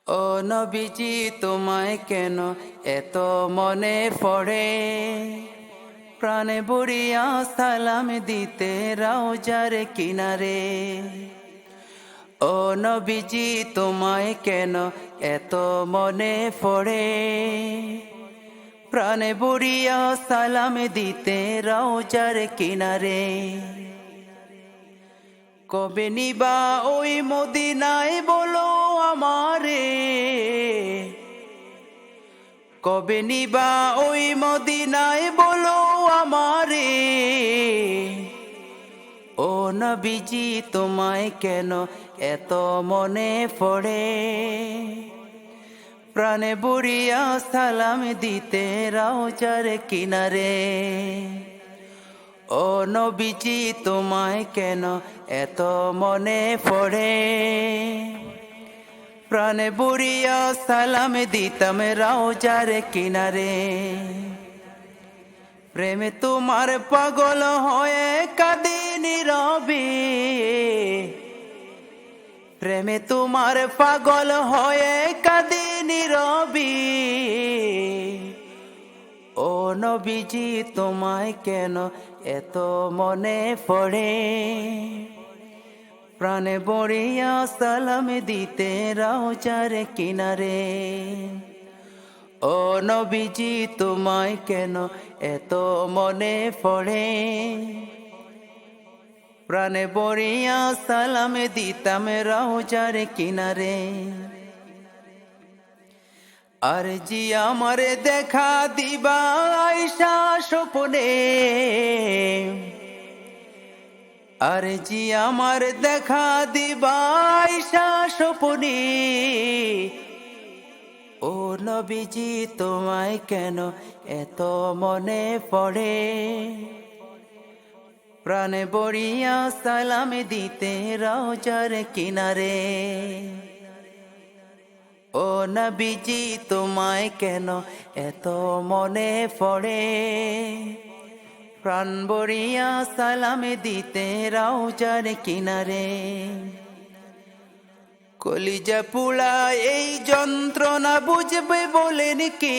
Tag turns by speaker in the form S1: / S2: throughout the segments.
S1: ও নবীজি তোমায় কেন এত মনে পড়ে, প্রাণে বুড়িয়া সালাম দিতে রওজার কিনারে। ও নবীজি তোমায় কেন এত মনে পড়ে, প্রাণে বুড়িয়া সালাম দিতে রওজার কিনারে। কবে নিবা ওই মদিনায় বলো আমারে, কবে নিবা ওই মদিনায় বলো আমারে। ও নবীজি তোমায় কেন এত মনে পড়ে, প্রাণে বুড়িয়া সালাম দিতে রওজার কিনারে। ও নবীজি তোমায় কেন এত মনে পড়ে, প্রাণে বুড়িয়া সালাম দিতাম রওজার কিনারে। প্রেমে তোমার পাগল হয়ে কাঁদি নীরবে, প্রেমে তোমার পাগল হয়ে কাঁদি নীরবে। ও নবীজি তোমায় কেন এত মনে পড়ে, প্রাণে বড়িয়া সালাম দিতে রওজার কিনারে। ও নবীজি তোমায় কেন এত মনে পড়ে, প্রাণে বড়িয়া সালাম দিতাম রওজার কিনারে। আর জি আমারে দেখা দিবা আয়শা স্বপ্নে, আর জি আমার দেখা দিবা আয়শা স্বপ্নে। ও নবীজি তোমায় কেন এত মনে পড়ে, প্রাণে বড়িয়া সালাম দিতে রওজার কিনারে। ও নবীজি তোমায় কেন এত মনে পড়ে, প্রাণ বড়িয়া সালাম দিতে রওজার কিনারে। কলিজা পুলা এই যন্ত্রণা বুঝবে বলেন কে,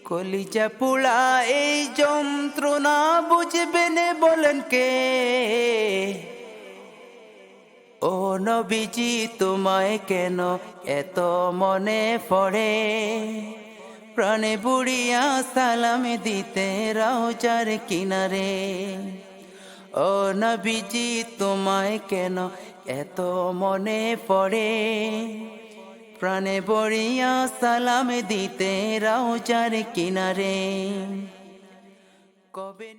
S1: কলিজা পুলা এই যন্ত্রণা বুঝবেন বলেন কে। ও নবীজি তোমায় কেন এত মনে পড়ে, প্রাণে বুড়িয়া সালাম দিতে রওজার কিনারে। ও নবীজি তোমায় কেন এত মনে পড়ে, প্রাণে বড়িয়া সালাম দিতে রওজার কিনারে। কবে